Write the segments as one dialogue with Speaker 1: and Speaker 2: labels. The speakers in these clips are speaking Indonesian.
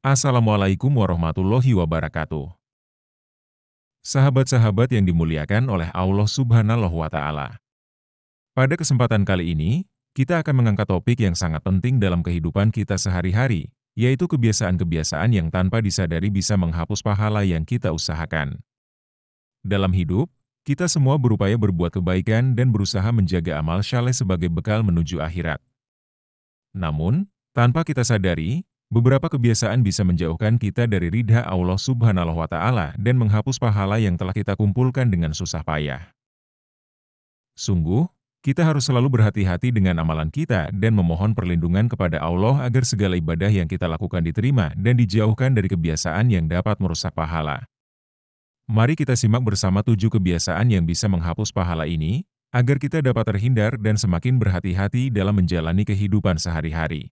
Speaker 1: Assalamualaikum warahmatullahi wabarakatuh. Sahabat-sahabat yang dimuliakan oleh Allah Subhanahu wa Ta'ala. Pada kesempatan kali ini, kita akan mengangkat topik yang sangat penting dalam kehidupan kita sehari-hari, yaitu kebiasaan-kebiasaan yang tanpa disadari bisa menghapus pahala yang kita usahakan. Dalam hidup, kita semua berupaya berbuat kebaikan dan berusaha menjaga amal saleh sebagai bekal menuju akhirat. Namun, tanpa kita sadari, beberapa kebiasaan bisa menjauhkan kita dari ridha Allah Subhanahu wa Ta'ala dan menghapus pahala yang telah kita kumpulkan dengan susah payah. Sungguh, kita harus selalu berhati-hati dengan amalan kita dan memohon perlindungan kepada Allah agar segala ibadah yang kita lakukan diterima dan dijauhkan dari kebiasaan yang dapat merusak pahala. Mari kita simak bersama 7 kebiasaan yang bisa menghapus pahala ini, agar kita dapat terhindar dan semakin berhati-hati dalam menjalani kehidupan sehari-hari.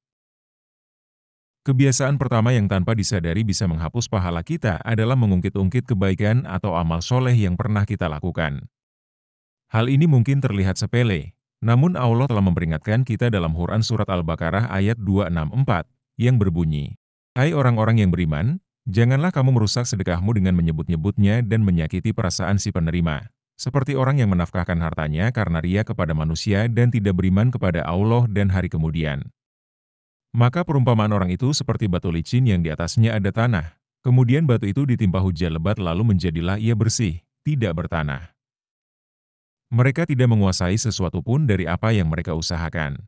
Speaker 1: Kebiasaan pertama yang tanpa disadari bisa menghapus pahala kita adalah mengungkit-ungkit kebaikan atau amal soleh yang pernah kita lakukan. Hal ini mungkin terlihat sepele, namun Allah telah memperingatkan kita dalam Quran Surat Al-Baqarah ayat 264, yang berbunyi, "Hai orang-orang yang beriman, janganlah kamu merusak sedekahmu dengan menyebut-nyebutnya dan menyakiti perasaan si penerima, seperti orang yang menafkahkan hartanya karena ria kepada manusia dan tidak beriman kepada Allah dan hari kemudian. Maka perumpamaan orang itu seperti batu licin yang di atasnya ada tanah. Kemudian batu itu ditimpa hujan lebat lalu menjadilah ia bersih, tidak bertanah. Mereka tidak menguasai sesuatu pun dari apa yang mereka usahakan."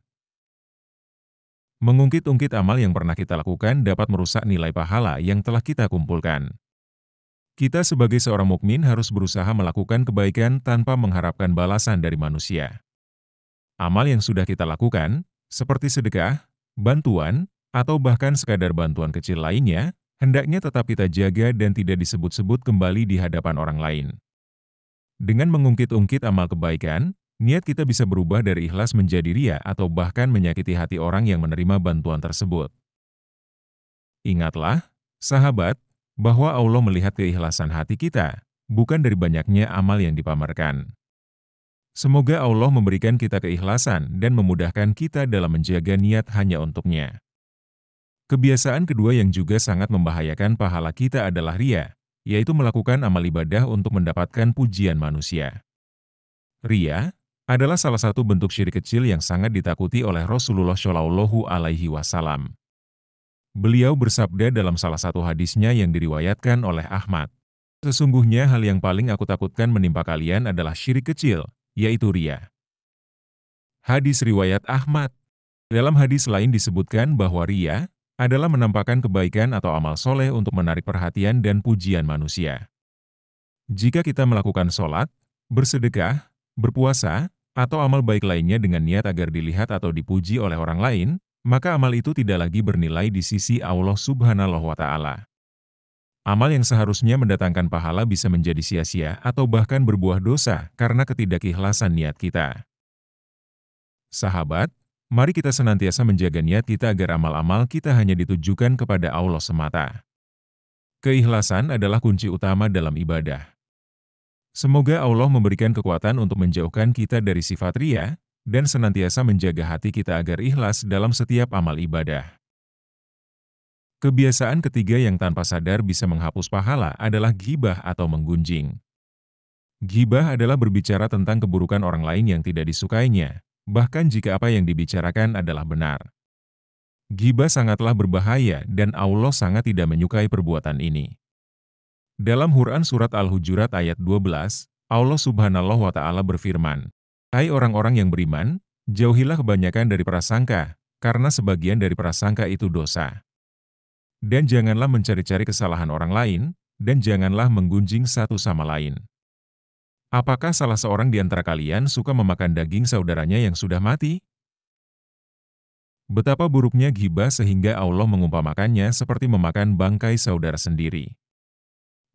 Speaker 1: Mengungkit-ungkit amal yang pernah kita lakukan dapat merusak nilai pahala yang telah kita kumpulkan. Kita sebagai seorang mukmin harus berusaha melakukan kebaikan tanpa mengharapkan balasan dari manusia. Amal yang sudah kita lakukan, seperti sedekah, bantuan, atau bahkan sekadar bantuan kecil lainnya, hendaknya tetap kita jaga dan tidak disebut-sebut kembali di hadapan orang lain. Dengan mengungkit-ungkit amal kebaikan, niat kita bisa berubah dari ikhlas menjadi ria atau bahkan menyakiti hati orang yang menerima bantuan tersebut. Ingatlah, sahabat, bahwa Allah melihat keikhlasan hati kita, bukan dari banyaknya amal yang dipamerkan. Semoga Allah memberikan kita keikhlasan dan memudahkan kita dalam menjaga niat hanya untuk-Nya. Kebiasaan kedua yang juga sangat membahayakan pahala kita adalah ria, yaitu melakukan amal ibadah untuk mendapatkan pujian manusia. Ria adalah salah satu bentuk syirik kecil yang sangat ditakuti oleh Rasulullah Shallallahu Alaihi Wasallam. Beliau bersabda dalam salah satu hadisnya yang diriwayatkan oleh Ahmad, "Sesungguhnya hal yang paling aku takutkan menimpa kalian adalah syirik kecil, yaitu ria." Hadis riwayat Ahmad. Dalam hadis lain disebutkan bahwa ria adalah menampakkan kebaikan atau amal soleh untuk menarik perhatian dan pujian manusia. Jika kita melakukan sholat, bersedekah, berpuasa, atau amal baik lainnya dengan niat agar dilihat atau dipuji oleh orang lain, maka amal itu tidak lagi bernilai di sisi Allah Subhanahu wa Ta'ala. Amal yang seharusnya mendatangkan pahala bisa menjadi sia-sia atau bahkan berbuah dosa karena ketidakikhlasan niat kita. Sahabat, mari kita senantiasa menjaga niat kita agar amal-amal kita hanya ditujukan kepada Allah semata. Keikhlasan adalah kunci utama dalam ibadah. Semoga Allah memberikan kekuatan untuk menjauhkan kita dari sifat ria, dan senantiasa menjaga hati kita agar ikhlas dalam setiap amal ibadah. Kebiasaan ketiga yang tanpa sadar bisa menghapus pahala adalah ghibah atau menggunjing. Ghibah adalah berbicara tentang keburukan orang lain yang tidak disukainya, bahkan jika apa yang dibicarakan adalah benar. Ghibah sangatlah berbahaya dan Allah sangat tidak menyukai perbuatan ini. Dalam Quran Surat Al-Hujurat ayat 12, Allah Subhanahu wa Ta'ala berfirman, "Hai orang-orang yang beriman, jauhilah kebanyakan dari prasangka, karena sebagian dari prasangka itu dosa. Dan janganlah mencari-cari kesalahan orang lain, dan janganlah menggunjing satu sama lain. Apakah salah seorang di antara kalian suka memakan daging saudaranya yang sudah mati?" Betapa buruknya ghibah sehingga Allah mengumpamakannya seperti memakan bangkai saudara sendiri.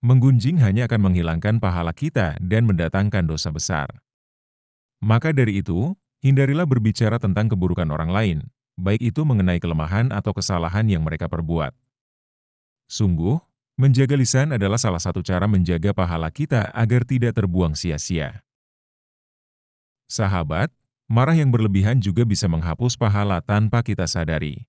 Speaker 1: Menggunjing hanya akan menghilangkan pahala kita dan mendatangkan dosa besar. Maka dari itu, hindarilah berbicara tentang keburukan orang lain, baik itu mengenai kelemahan atau kesalahan yang mereka perbuat. Sungguh, menjaga lisan adalah salah satu cara menjaga pahala kita agar tidak terbuang sia-sia. Sahabat, marah yang berlebihan juga bisa menghapus pahala tanpa kita sadari.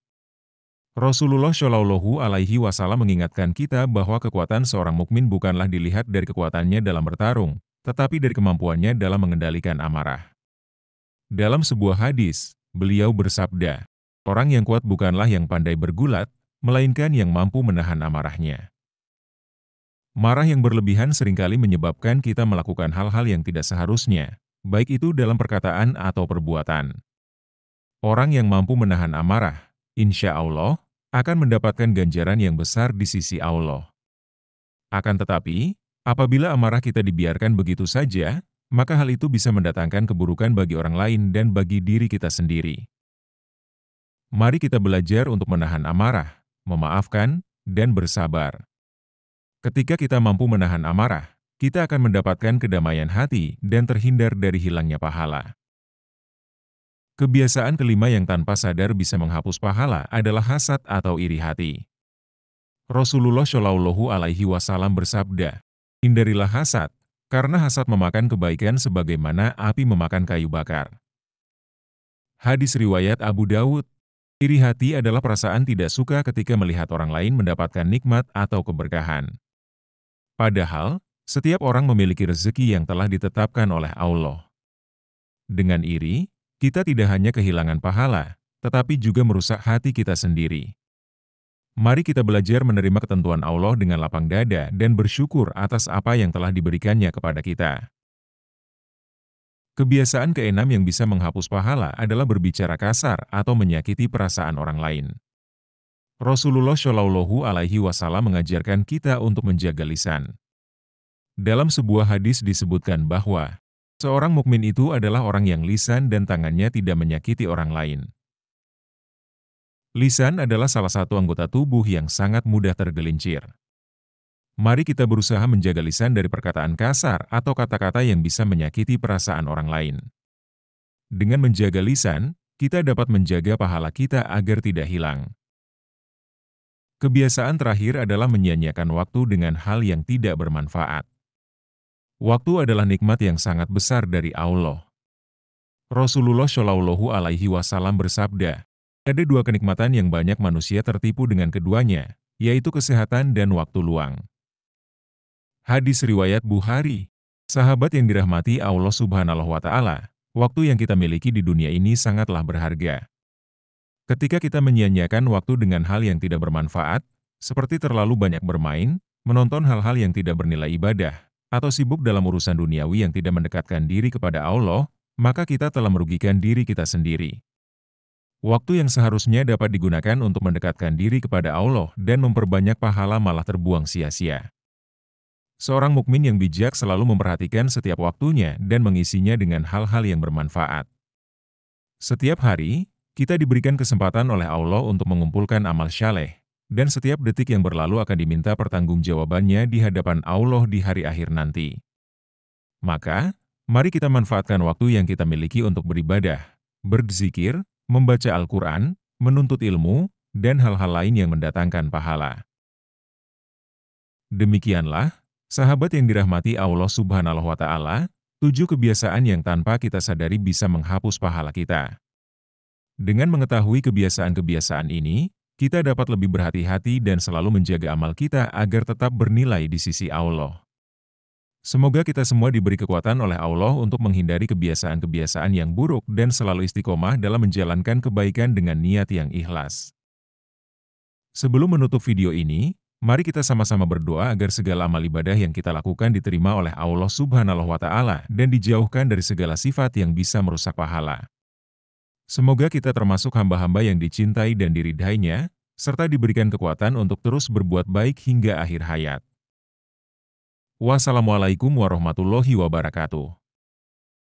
Speaker 1: Rasulullah Shallallahu Alaihi Wasallam mengingatkan kita bahwa kekuatan seorang mukmin bukanlah dilihat dari kekuatannya dalam bertarung, tetapi dari kemampuannya dalam mengendalikan amarah. Dalam sebuah hadis, beliau bersabda, "Orang yang kuat bukanlah yang pandai bergulat, melainkan yang mampu menahan amarahnya." Marah yang berlebihan seringkali menyebabkan kita melakukan hal-hal yang tidak seharusnya, baik itu dalam perkataan atau perbuatan. Orang yang mampu menahan amarah, insya Allah, akan mendapatkan ganjaran yang besar di sisi Allah. Akan tetapi, apabila amarah kita dibiarkan begitu saja, maka hal itu bisa mendatangkan keburukan bagi orang lain dan bagi diri kita sendiri. Mari kita belajar untuk menahan amarah, memaafkan, dan bersabar. Ketika kita mampu menahan amarah, kita akan mendapatkan kedamaian hati dan terhindar dari hilangnya pahala. Kebiasaan kelima yang tanpa sadar bisa menghapus pahala adalah hasad atau iri hati. Rasulullah Shallallahu Alaihi Wasallam bersabda, "Hindarilah hasad, karena hasad memakan kebaikan sebagaimana api memakan kayu bakar." Hadis riwayat Abu Dawud. Iri hati adalah perasaan tidak suka ketika melihat orang lain mendapatkan nikmat atau keberkahan. Padahal, setiap orang memiliki rezeki yang telah ditetapkan oleh Allah. Dengan iri, kita tidak hanya kehilangan pahala, tetapi juga merusak hati kita sendiri. Mari kita belajar menerima ketentuan Allah dengan lapang dada dan bersyukur atas apa yang telah diberikannya kepada kita. Kebiasaan keenam yang bisa menghapus pahala adalah berbicara kasar atau menyakiti perasaan orang lain. Rasulullah Shallallahu Alaihi Wasallam mengajarkan kita untuk menjaga lisan. Dalam sebuah hadis disebutkan bahwa seorang mukmin itu adalah orang yang lisan dan tangannya tidak menyakiti orang lain. Lisan adalah salah satu anggota tubuh yang sangat mudah tergelincir. Mari kita berusaha menjaga lisan dari perkataan kasar atau kata-kata yang bisa menyakiti perasaan orang lain. Dengan menjaga lisan, kita dapat menjaga pahala kita agar tidak hilang. Kebiasaan terakhir adalah menyia-nyiakan waktu dengan hal yang tidak bermanfaat. Waktu adalah nikmat yang sangat besar dari Allah. Rasulullah Shallallahu Alaihi Wasallam bersabda, ada dua kenikmatan yang banyak manusia tertipu dengan keduanya, yaitu kesehatan dan waktu luang. Hadis riwayat Bukhari. Sahabat yang dirahmati Allah Subhanahu wa Ta'ala, waktu yang kita miliki di dunia ini sangatlah berharga. Ketika kita menyia-nyiakan waktu dengan hal yang tidak bermanfaat, seperti terlalu banyak bermain, menonton hal-hal yang tidak bernilai ibadah, atau sibuk dalam urusan duniawi yang tidak mendekatkan diri kepada Allah, maka kita telah merugikan diri kita sendiri. Waktu yang seharusnya dapat digunakan untuk mendekatkan diri kepada Allah dan memperbanyak pahala malah terbuang sia-sia. Seorang mukmin yang bijak selalu memperhatikan setiap waktunya dan mengisinya dengan hal-hal yang bermanfaat. Setiap hari, kita diberikan kesempatan oleh Allah untuk mengumpulkan amal syaleh, dan setiap detik yang berlalu akan diminta pertanggungjawabannya di hadapan Allah di hari akhir nanti. Maka, mari kita manfaatkan waktu yang kita miliki untuk beribadah, berzikir, membaca Al-Quran, menuntut ilmu, dan hal-hal lain yang mendatangkan pahala. Demikianlah, sahabat yang dirahmati Allah Subhanahu wa Ta'ala, 7 kebiasaan yang tanpa kita sadari bisa menghapus pahala kita. Dengan mengetahui kebiasaan-kebiasaan ini, kita dapat lebih berhati-hati dan selalu menjaga amal kita agar tetap bernilai di sisi Allah. Semoga kita semua diberi kekuatan oleh Allah untuk menghindari kebiasaan-kebiasaan yang buruk dan selalu istiqomah dalam menjalankan kebaikan dengan niat yang ikhlas. Sebelum menutup video ini, mari kita sama-sama berdoa agar segala amal ibadah yang kita lakukan diterima oleh Allah Subhanahu wa Ta'ala dan dijauhkan dari segala sifat yang bisa merusak pahala. Semoga kita termasuk hamba-hamba yang dicintai dan diridhainya, serta diberikan kekuatan untuk terus berbuat baik hingga akhir hayat. Wassalamualaikum warahmatullahi wabarakatuh.